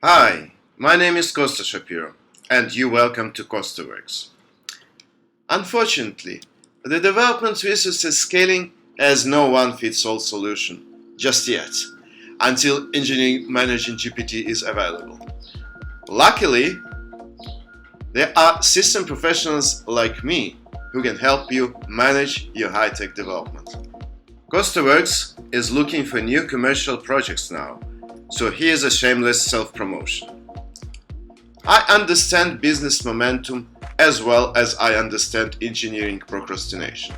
Hi, my name is Costa, and you welcome to Costa Works. Unfortunately, the development resources scaling has no one-fits-all solution just yet, until engineering managing GPT is available. Luckily, there are system professionals like me who can help you manage your high-tech development. Costa Works is looking for new commercial projects now, so here's a shameless self-promotion. I understand business momentum as well as I understand engineering procrastination,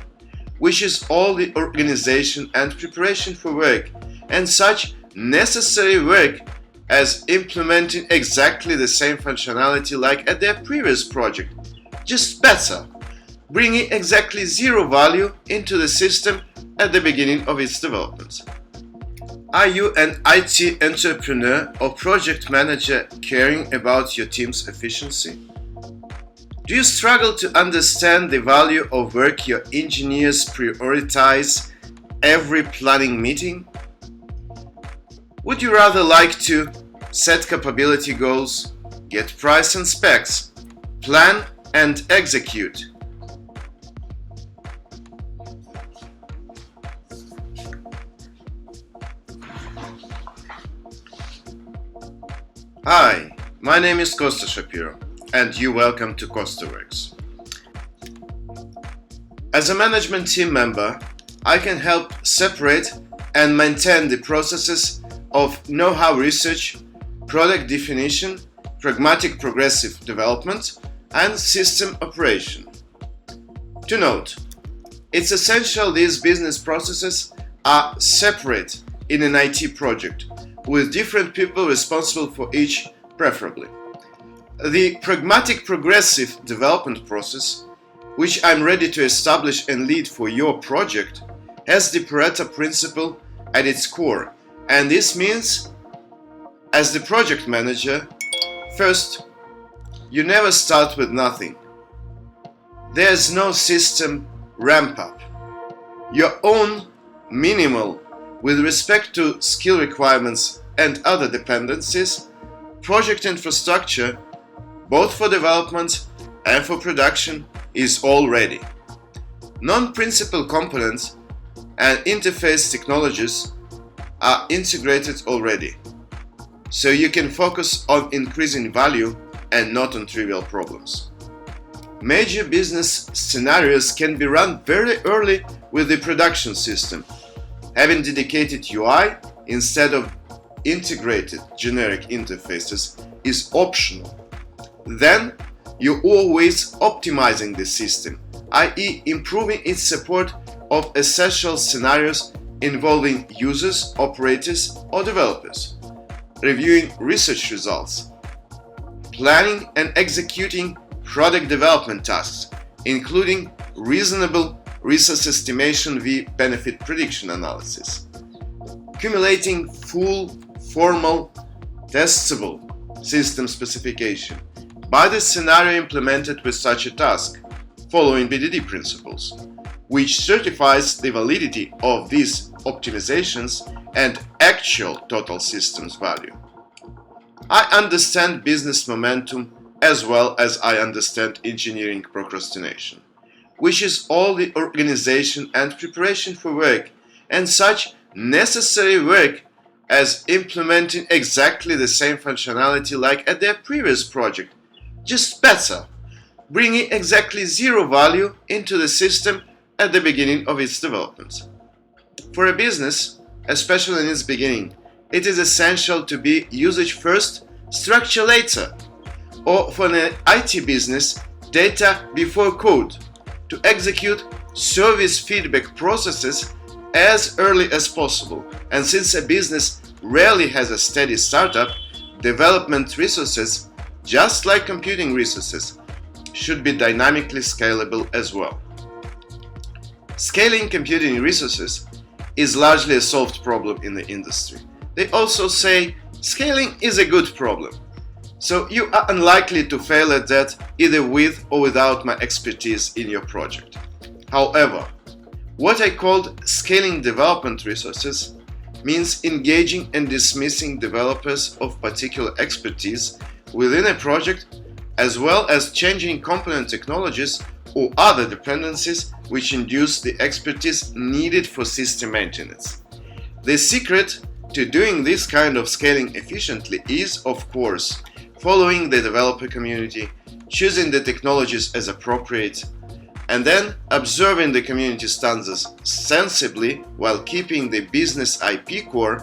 which is all the organization and preparation for work and such necessary work as implementing exactly the same functionality like at their previous project, just better, bringing exactly zero value into the system at the beginning of its development. Are you an IT entrepreneur or project manager caring about your team's efficiency? Do you struggle to understand the value of work your engineers prioritize every planning meeting? Would you rather like to set capability goals, get price and specs, plan and execute? Hi, my name is Costa, and you welcome to Costa Works. As a management team member, I can help separate and maintain the processes of know-how research, product definition, pragmatic progressive development, and system operation. To note, it's essential these business processes are separate in an IT project, with different people responsible for each, preferably. The pragmatic progressive development process, which I'm ready to establish and lead for your project, has the Pareto principle at its core, and this means, as the project manager, first, you never start with nothing. There's no system ramp-up. Your own minimal with respect to skill requirements and other dependencies, project infrastructure, both for development and for production, is all ready. Non-principal components and interface technologies are integrated already, so you can focus on increasing value and not on trivial problems. Major business scenarios can be run very early with the production system. Having dedicated UI instead of integrated generic interfaces is optional. Then you're always optimizing the system, i.e. improving its support of essential scenarios involving users, operators, or developers, reviewing research results, planning and executing product development tasks, including reasonable resource estimation via benefit prediction analysis, accumulating full, formal, testable system specification by the scenario implemented with such a task, following BDD principles, which certifies the validity of these optimizations and actual total systems value. I understand business momentum as well as I understand engineering procrastination, which is all the organization and preparation for work and such necessary work as implementing exactly the same functionality like at their previous project, just better, bringing exactly zero value into the system at the beginning of its development. For a business, especially in its beginning, it is essential to be usage first, structure later, or for an IT business, data before code, to execute service feedback processes as early as possible. And since a business rarely has a steady startup, development resources, just like computing resources, should be dynamically scalable as well. Scaling computing resources is largely a solved problem in the industry. They also say scaling is a good problem. So you are unlikely to fail at that either with or without my expertise in your project. However, what I called scaling development resources means engaging and dismissing developers of particular expertise within a project, as well as changing component technologies or other dependencies which induce the expertise needed for system maintenance. The secret to doing this kind of scaling efficiently is, of course, following the developer community, choosing the technologies as appropriate, and then observing the community standards sensibly while keeping the business IP core,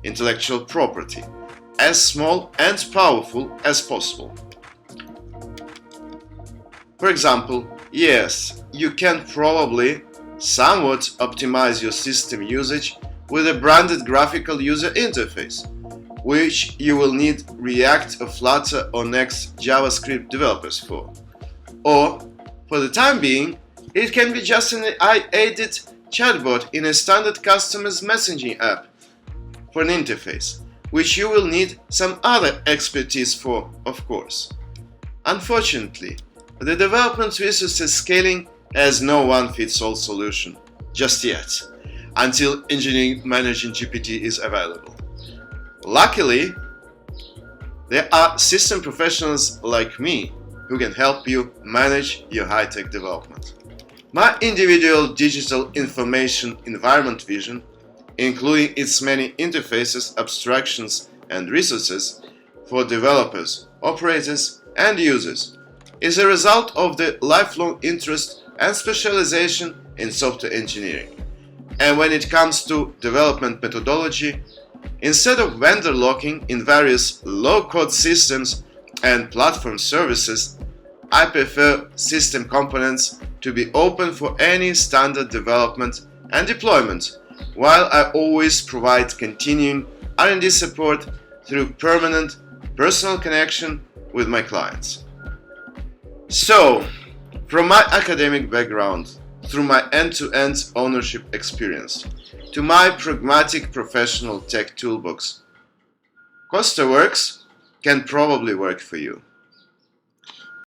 intellectual property, as small and powerful as possible. For example, yes, you can probably somewhat optimize your system usage with a branded graphical user interface, which you will need React or Flutter or Next JavaScript developers for. Or, for the time being, it can be just an AI-aided chatbot in a standard customer's messaging app for an interface, which you will need some other expertise for, of course. Unfortunately, the development resources scaling has no one-fits-all solution, just yet, until engineering managing GPT is available. Luckily, there are system professionals like me who can help you manage your high-tech development. My individual digital information environment vision, including its many interfaces, abstractions, and resources for developers, operators, and users, is a result of the lifelong interest and specialization in software engineering. And when it comes to development methodology, instead of vendor locking in various low-code systems and platform services, I prefer system components to be open for any standard development and deployment, while I always provide continuing R&D support through permanent personal connection with my clients. So, from my academic background, through my end-to-end ownership experience, to my pragmatic professional tech toolbox, Costa works can probably work for you.